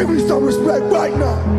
Give me some respect right now.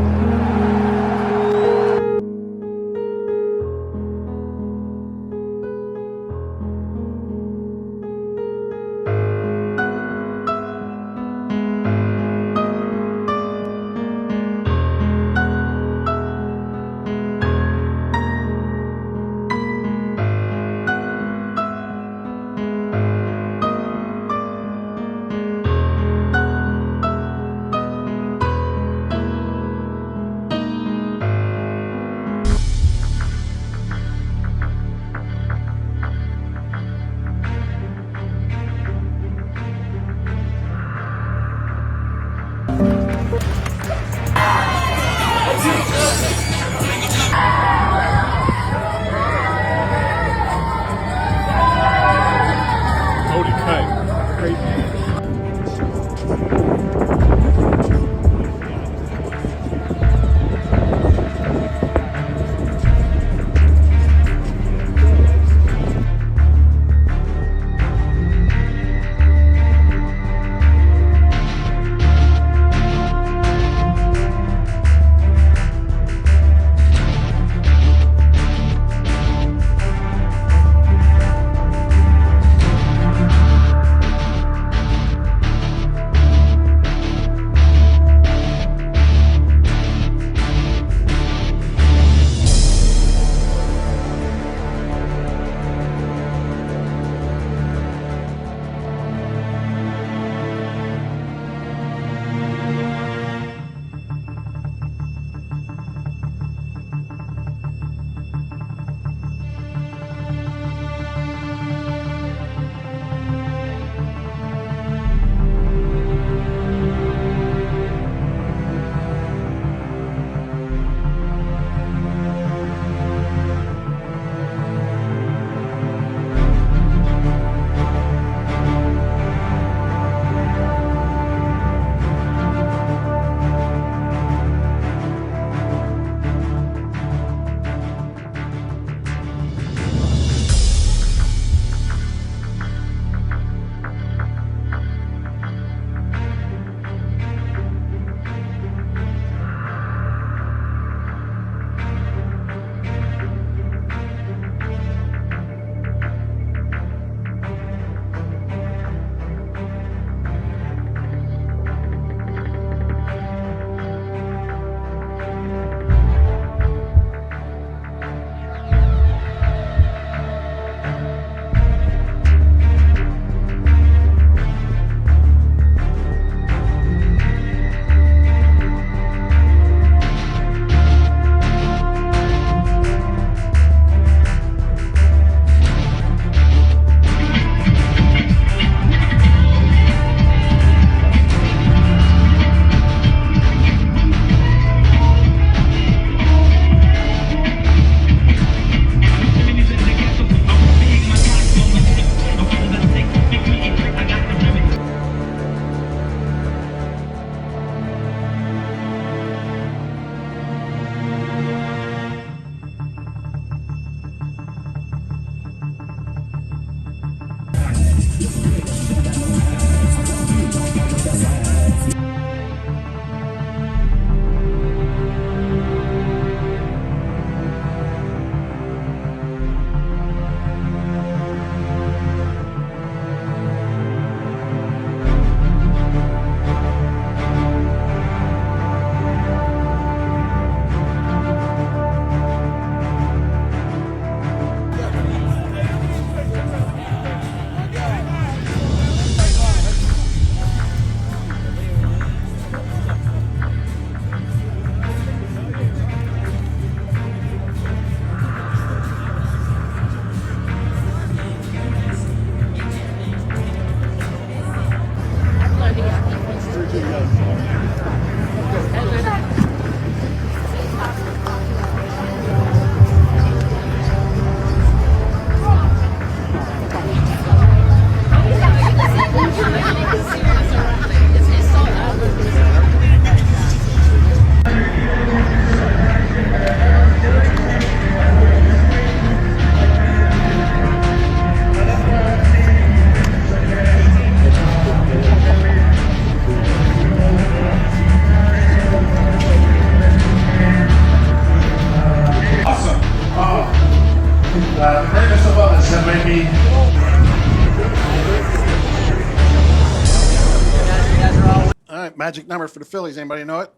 Magic number for the Phillies. Anybody know it?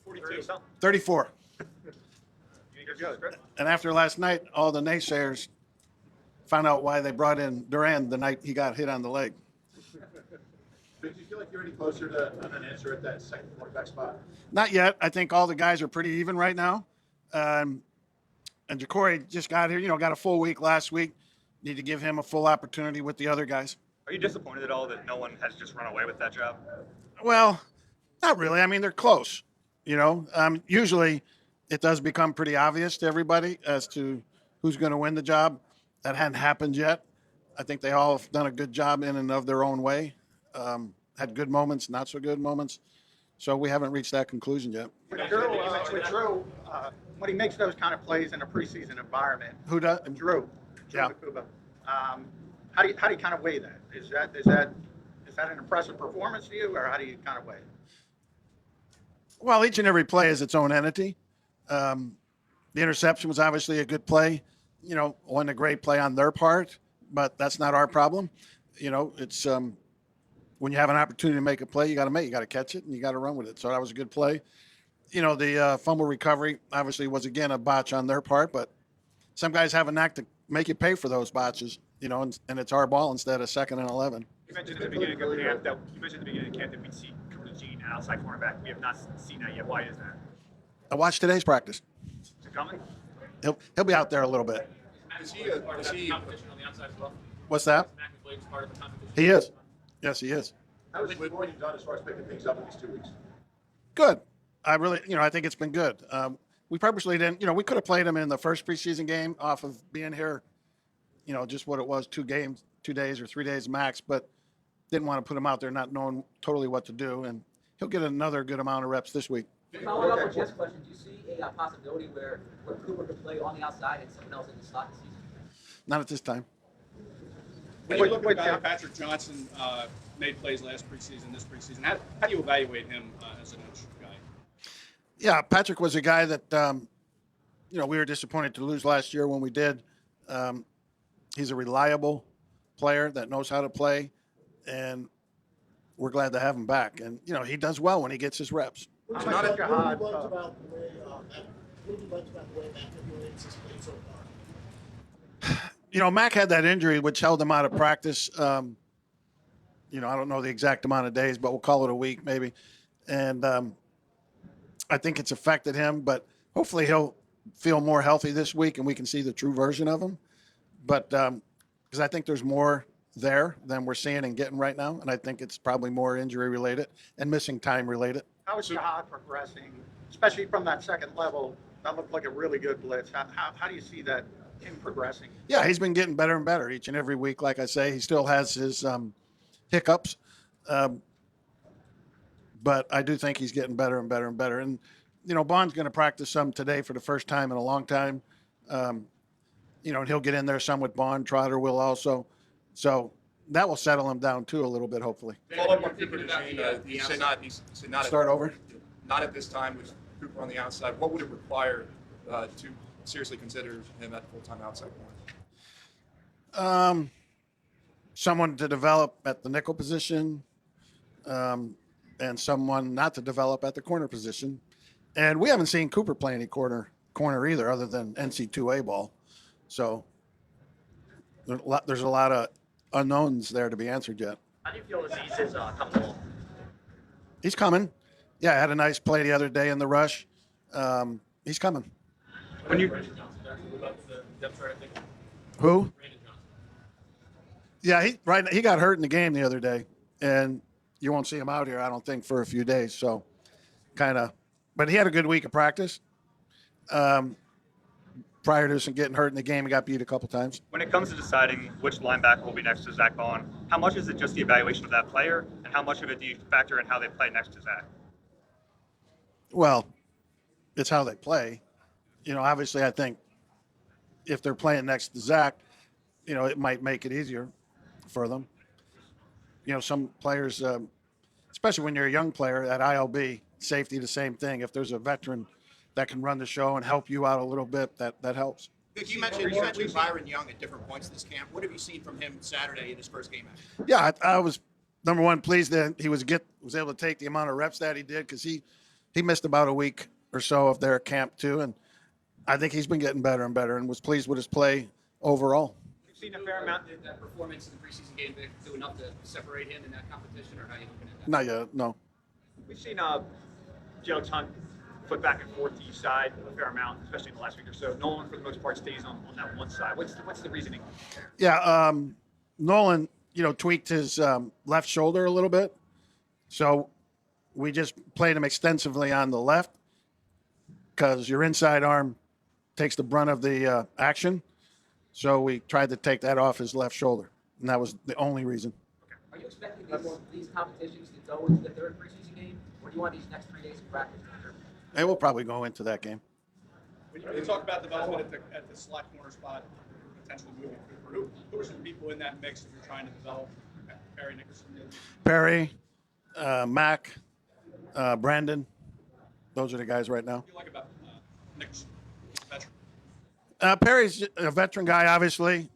42. 34. You're good. And after last night, all the naysayers found out why they brought in Duran the night he got hit on the leg. But do you feel like you're any closer to an answer at that second quarterback spot? Not yet. I think all the guys are pretty even right now. And Ja'Cory just got here, got a full week last week. Need to give him a full opportunity with the other guys. Are you disappointed at all that no one has just run away with that job? Well, not really. I mean, they're close. Usually it does become pretty obvious to everybody as to who's going to win the job. That hadn't happened yet. I think they all have done a good job in and of their own way. Had good moments, not so good moments. So we haven't reached that conclusion yet. Drew, when he makes those kind of plays in a preseason environment, Who does? Drew Yeah. Nakuba, how do you kind of weigh that? Is that an impressive performance to you, or how do you kind of weigh it? Well, each and every play is its own entity. The interception was obviously a good play. Wasn't a great play on their part, but that's not our problem. It's when you have an opportunity to make a play, you got to catch it and you got to run with it. So that was a good play. The fumble recovery obviously was again a botch on their part, but some guys have a knack to make you pay for those botches. And it's our ball instead of 2nd and 11. You mentioned at the beginning of camp that we'd see Gene outside cornerback. We have not seen that yet. Why is that? I watched today's practice. Is it coming? He'll be out there a little bit. Is he competition on the outside as well? What's that? Is part of the competition? He is. Yes, he is. How has the morning done as far as picking things up in these 2 weeks? Good. I really, I think it's been good. We purposely didn't, we could have played him in the first preseason game off of being here, just what it was, 2 games, 2 days or 3 days max, but didn't want to put him out there not knowing totally what to do. And he'll get another good amount of reps this week. Following up with Jeff's question, do you see a possibility where Cooper could play on the outside and someone else in the slot this season? Not at this time. When you look at a guy like Patrick Johnson made plays last preseason, this preseason, how do you evaluate him as an edge guy? Yeah, Patrick was a guy that, we were disappointed to lose last year when we did. He's a reliable player that knows how to play, and we're glad to have him back. And, he does well when he gets his reps. How much of your hard, What have you liked about the way Matt manipulates his play so far? Mac had that injury which held him out of practice. I don't know the exact amount of days, but we'll call it a week maybe. And I think it's affected him, but hopefully he'll feel more healthy this week and we can see the true version of him. But because I think there's more there than we're seeing and getting right now, and I think it's probably more injury related and missing time related. how is Jihad progressing, especially from that second level? That looked like a really good blitz. How do you see that him progressing? Yeah, he's been getting better and better each and every week. Like I say, he still has his hiccups, but I do think he's getting better and better and better. And Bond's going to practice some today for the first time in a long time. And he'll get in there some with Bond. Trotter will also. So that will settle him down too a little bit, hopefully. Follow up on Cooper DeJean. He said not Start over. Not at this time with Cooper on the outside. What would it require to seriously consider him at full-time outside corner? Someone to develop at the nickel position, and someone not to develop at the corner position. And we haven't seen Cooper play any corner either, other than NC2A ball. So there's a lot of unknowns there to be answered yet. How do you feel Aziz is coming along? He's coming. Yeah, I had a nice play the other day in the rush. He's coming. When you Who? Yeah, he got hurt in the game the other day, and you won't see him out here, I don't think, for a few days. So, but he had a good week of practice. Prior to getting hurt in the game, he got beat a couple times. When it comes to deciding which linebacker will be next to Zach Bond, how much is it just the evaluation of that player, and how much of it do you factor in how they play next to Zach? Well, it's how they play. Obviously, I think if they're playing next to Zach, it might make it easier for them. Some players, especially when you're a young player at ILB, safety, the same thing. If there's a veteran that can run the show and help you out a little bit, that helps. Vic, you mentioned Byron Young at different points in this camp. What have you seen from him Saturday in his first game? Yeah, I was number one, pleased that he was able to take the amount of reps that he did, because he missed about a week or so of their camp too, and I think he's been getting better and better, and was pleased with his play overall. You've seen a fair amount. Did that performance in the preseason game do enough to separate him in that competition, or how are you looking at that? Not yet, no. We've seen Jalen Hunt foot back and forth to each side a fair amount, especially in the last week or so. Nolan, for the most part, stays on that one side. What's the reasoning? Yeah, Nolan, tweaked his left shoulder a little bit, so we just played him extensively on the left, because your inside arm takes the brunt of the action. So we tried to take that off his left shoulder, and that was the only reason. Are you expecting these competitions to go into the third preseason game, or do you want these next 3 days of practice? And we'll probably go into that game. When you talk about development at the slot corner spot, potentially moving forward, who are some people in that mix that you're trying to develop? Perry Nickerson. Perry, Mac, Brandon, those are the guys right now. What do you like about Nickerson? Veteran. Perry's a veteran guy, obviously.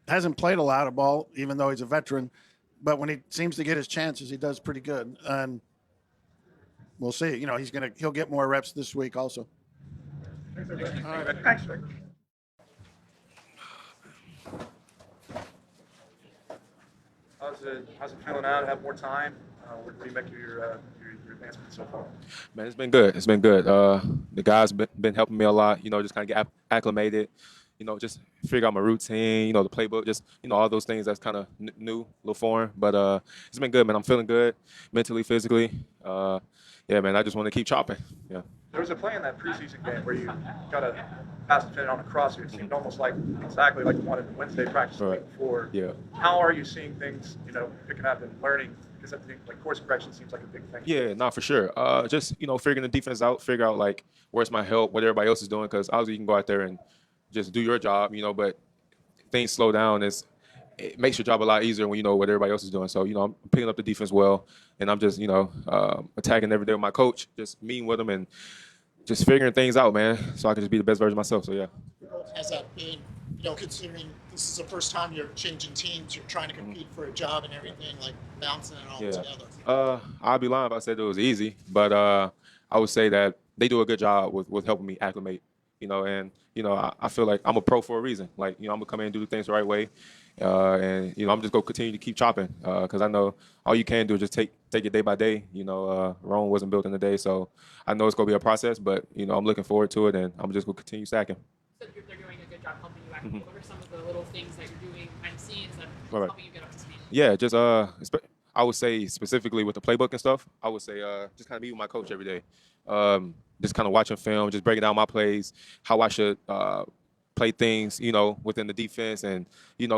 Hasn't played a lot of ball, even though he's a veteran. But when he seems to get his chances, he does pretty good. And we'll see. He'll get more reps this week also. Thanks, Rick. How's it feeling now to have more time? What do you make of your advancement so far? Man, it's been good. It's been good. The guys been helping me a lot. Just kind of get acclimated. Just figure out my routine. The playbook. Just all those things that's kind of new, a little foreign. But it's been good, man. I'm feeling good, mentally, physically. Yeah, man. I just want to keep chopping. Yeah. There was a play in that preseason game where you got a pass defended on a cross. It seemed almost like exactly like you wanted in Wednesday practice the week before. Yeah. How are you seeing things, picking up and learning? Because I think course correction seems like a big thing. Yeah, not for sure. Just figuring the defense out, figure out like where's my help, what everybody else is doing. Because obviously you can go out there and just do your job, but things slow down. It makes your job a lot easier when you know what everybody else is doing. So I'm picking up the defense well, and I'm just attacking every day with my coach, just meeting with him and just figuring things out, man, so I can just be the best version of myself. So yeah. Has that been, considering this is the first time you're changing teams, you're trying to compete for a job and everything, like bouncing it all together? I'd be lying if I said it was easy, but I would say that they do a good job with helping me acclimate. And I feel like I'm a pro for a reason. Like I'm gonna come in and do the things the right way, and I'm just gonna continue to keep chopping because I know all you can do is just take it day by day. Rome wasn't built in a day, so I know it's gonna be a process, but I'm looking forward to it, and I'm just gonna continue stacking. So they're doing a good job helping you acclimate. What are some of the little things that you're doing behind the scenes that Right. helping you get up to speed? Yeah, just I would say specifically with the playbook and stuff, I would say just kind of be with my coach every day. Just kind of watching film, just breaking down my plays, how I should play things, within the defense, and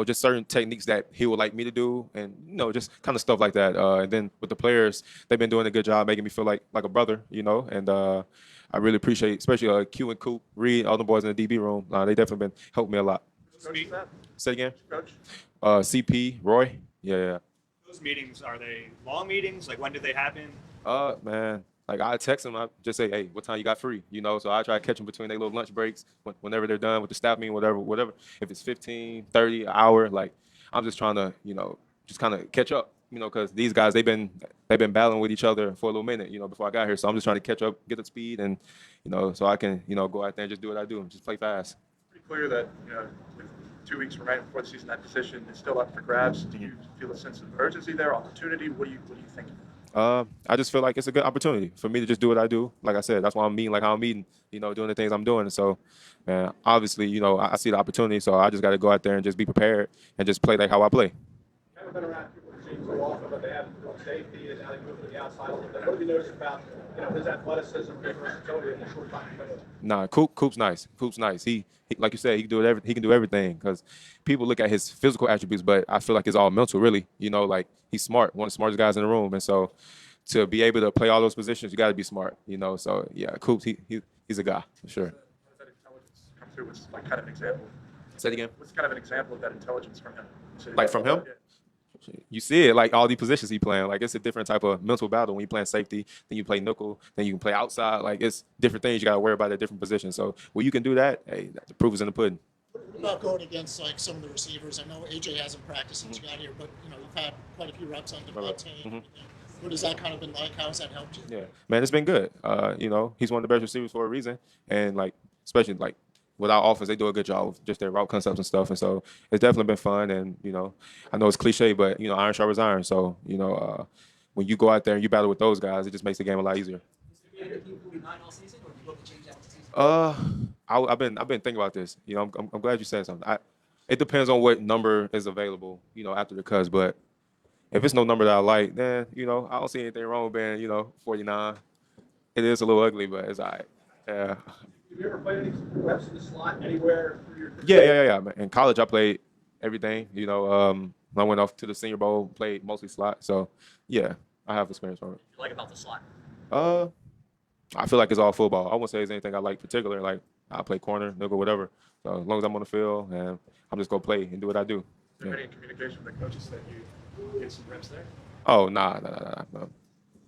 just certain techniques that he would like me to do, and just kind of stuff like that. And then with the players, they've been doing a good job making me feel like a brother, and I really appreciate, especially Q and Coop, Reed, all the boys in the DB room. They definitely been helping me a lot. Say it again. Coach? CP, Roy. Yeah. Those meetings, are they long meetings? Like, when did they happen? Man, like I text them, I just say, hey, what time you got free? So I try to catch them between their little lunch breaks, whenever they're done with the staff meeting, whatever. If it's 15, 30, an hour, like I'm just trying to, just kind of catch up, because these guys, they've been battling with each other for a little minute, before I got here. So I'm just trying to catch up, get up to speed, and, so I can, go out there and just do what I do and just play fast. Pretty clear that, with 2 weeks remaining before the season, that position is still up for grabs. Do you feel a sense of urgency there, opportunity? What do you think? I just feel like it's a good opportunity for me to just do what I do. Like I said, that's why I'm meeting like how I'm meeting, doing the things I'm doing. And so, obviously, I see the opportunity, so I just got to go out there and just be prepared and just play like how I play. Haven't been around Cooper's team so often, but they have safety and now they move to the outside a little bit. What have you noticed about his athleticism, his versatility in the short time? Nah, Coop's nice. Coop's nice. He like you said, he can do everything because people look at his physical attributes, but I feel like it's all mental, really. Like he's smart, one of the smartest guys in the room, and so to be able to play all those positions, you got to be smart. So yeah, Coops, he's a guy for sure. How does that intelligence come through? What's kind of an example? Say it again. What's kind of an example of that intelligence from him? Like from him? You see it like all the positions he playing. Like it's a different type of mental battle when you playing safety, then you play nickel, then you can play outside. Like it's different things you got to worry about at different positions. So when you can do that, hey, the proof is in the pudding. What What about going against like some of the receivers? I know AJ hasn't practiced since you got here, but you know you've had quite a few reps on devonta and everything. What has that kind of been like? How has that helped you? Yeah, man, it's been good. You know, he's one of the best receivers for a reason, and like especially like with our offense, they do a good job with just their route concepts and stuff. And so it's definitely been fun. And you know, I know it's cliche, but you know, iron sharpens iron. So you know, when you go out there and you battle with those guys, it just makes the game a lot easier. I've been thinking about this. You know, I'm glad you said something. It depends on what number is available. You know, after the cuts, but if it's no number that I like, then you know, I don't see anything wrong with being 49. It is a little ugly, but it's all right. Yeah. Have you ever played any reps in the slot anywhere through your Yeah. In college, I played everything. You know, when I went off to the Senior Bowl, played mostly slot. So, yeah, I have experience on it. You like about the slot? I feel like it's all football. I won't say there's anything I like particular. Like I play corner, nickel, whatever. So as long as I'm on the field, and I'm just gonna play and do what I do. Is there any communication with the coaches that you get some reps there? Oh, nah. How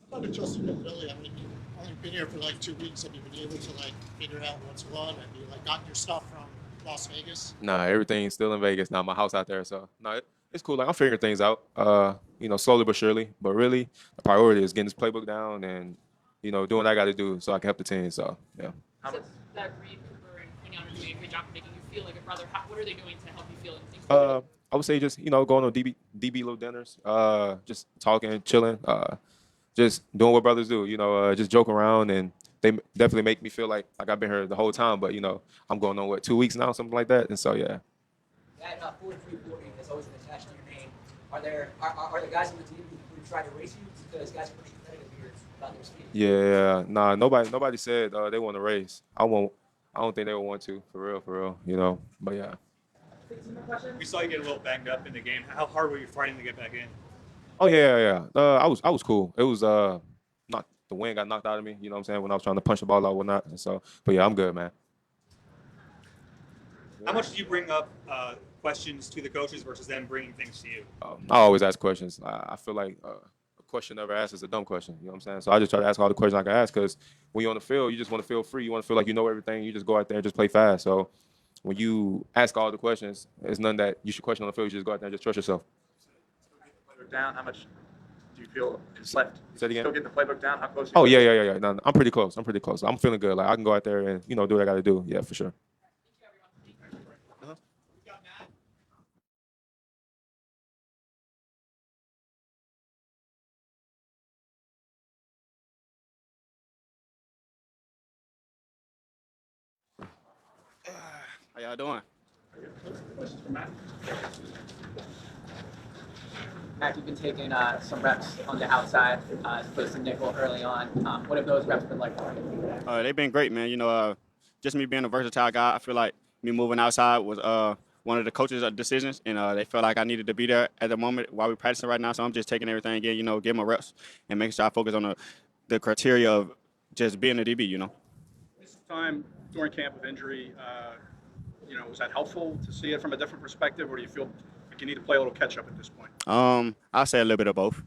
about adjusting to Philly? I mean, you've only been here for like 2 weeks. Have you been able to like figure out what's what? Have you like gotten your stuff from Las Vegas? Nah, everything's still in Vegas. Now my house out there, so no, it's cool. Like I'm figuring things out. You know, slowly but surely. But really, the priority is getting this playbook down and doing what I got to do so I can help the team. So yeah. That Reed, Cooper, and Quinion are doing a great job of making you feel like a brother. What are they doing to help you feel and things? I would say just going on DB little dinners, just talking, chilling, just doing what brothers do. Just joke around, and they definitely make me feel like I've been here the whole time. But I'm going on 2 weeks now, something like that, and so yeah. That 4340 that's always been attached to your name. Are the guys on the team who try to race you? Because guys are pretty competitive here about their speed. Yeah, nah, nobody said they want to race. I don't think they would want to, for real. But yeah. We saw you get a little banged up in the game. How hard were you fighting to get back in? Oh yeah. I was cool. It was not the wind got knocked out of me. You know what I'm saying, when I was trying to punch the ball out, whatnot. And so, but yeah, I'm good, man. How much do you bring up questions to the coaches versus them bringing things to you? I always ask questions. I feel like a question never asked is a dumb question. You know what I'm saying? So I just try to ask all the questions I can ask, because when you're on the field, you just want to feel free. You want to feel like you know everything. You just go out there and just play fast. So when you ask all the questions, there's none that you should question on the field. You just go out there and just trust yourself. Down, how much do you feel is left? Say it again? Still getting the playbook down? How close? Oh yeah. No, I'm pretty close. I'm feeling good. Like I can go out there and do what I got to do. Yeah, for sure. How y'all doing? Matt, you've been taking some reps on the outside as opposed to nickel early on. What have those reps been like for you? They've been great, man. Just me being a versatile guy, I feel like me moving outside was one of the coaches' decisions, and they felt like I needed to be there at the moment while we're practicing right now. So I'm just taking everything again, getting my reps and making sure I focus on the criteria of just being a DB. This time during camp of injury, was that helpful to see it from a different perspective, or do you feel like you need to play a little catch up at this point? I'll say a little bit of both.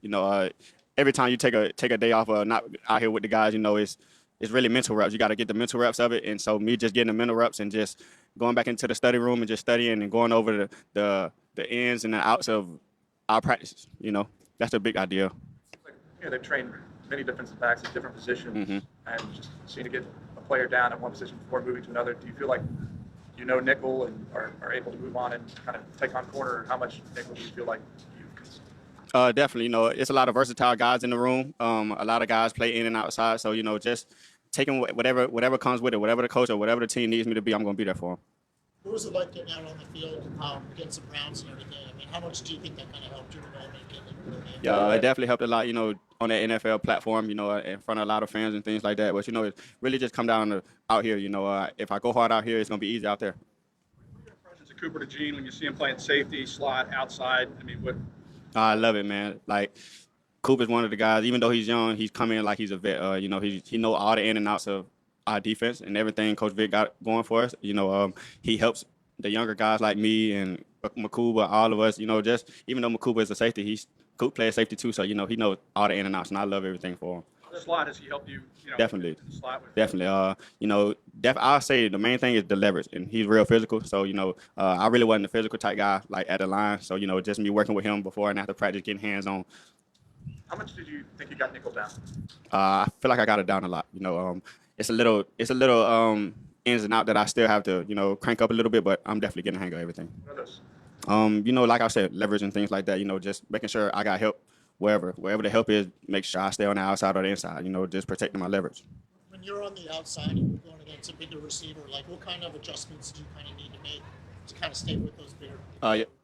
Every time you take a day off, not out here with the guys, it's really mental reps. You got to get the mental reps of it, and so me just getting the mental reps and just going back into the study room and just studying and going over the ins and the outs of our practices. That's the big idea. They've trained many defensive backs at different positions, and just seeing to get a player down at one position before moving to another. Do you feel like nickel and are able to move on and kind of take on corner? How much nickel do you feel like you can? Definitely. It's a lot of versatile guys in the room. A lot of guys play in and outside. So, just taking whatever comes with it, whatever the coach or whatever the team needs me to be, I'm going to be there for them. What was it like getting out on the field against the Browns and everything? I mean, how much do you think that kind of helped your development getting into the game? Yeah, it definitely helped a lot, on that NFL platform, in front of a lot of fans and things like that. But, it really just come down to out here. If I go hard out here, it's going to be easy out there. What are your impressions of Cooper DeJean when you see him playing safety, slot, outside? I mean, what? I love it, man. Like, Cooper's one of the guys, even though he's young, he's coming in like he's a vet. He knows all the in and outs of our defense and everything Coach Vic got going for us. He helps the younger guys like me and Makuba, all of us. Just even though Makuba is a safety, Coop plays safety too. So he knows all the in and outs, and I love everything for him. slot, has he helped you? Definitely. In the slot with Definitely. I'll say the main thing is the leverage, and he's real physical. So, I really wasn't a physical type guy, like at the line. So, just me working with him before and after practice, getting hands on. How much did you think you got nickel down? I feel like I got it down a lot. It's a little ins and out that I still have to, crank up a little bit, but I'm definitely getting the hang of everything. What are those? Like I said, leverage and things like that, just making sure I got help wherever the help is, make sure I stay on the outside or the inside, just protecting my leverage. When you're on the outside and you're going against a bigger receiver, like what kind of adjustments do you kind of need to make to kind of stay with those bigger?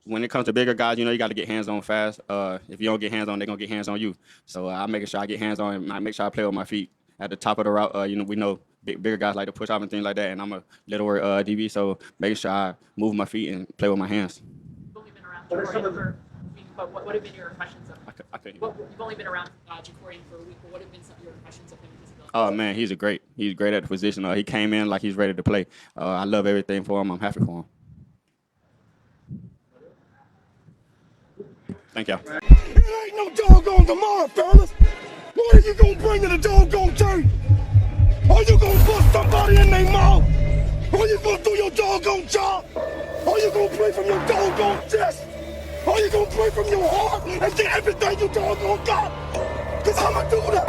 When it comes to bigger guys, you got to get hands on fast. If you don't get hands on, they're going to get hands on you. So I'm making sure I get hands on and I make sure I play with my feet at the top of the route. We know bigger guys like to push off and things like that, and I'm a littler DB, so making sure I move my feet and play with my hands. You've only been around Jacorian for a week, but what have been your impressions of him? You've only been around Jacorian for a week, but what have been some of your impressions of him and his ability? Oh, man, he's great at the position. He came in like he's ready to play. I love everything for him. I'm happy for him. Thank y'all. It ain't no doggone tomorrow, fellas. What are you gonna bring to the doggone turn? Are you gonna bust somebody in their mouth? Are you gonna do your doggone job? Are you gonna play from your doggone chest? Are you gonna play from your heart and get everything you doggone got? Cause I'ma do that.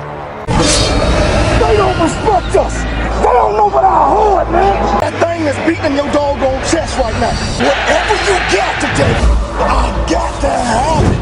They don't respect us. They don't know about our heart, man. That thing that's beating your doggone chest right now. Whatever you got today, I got to have it.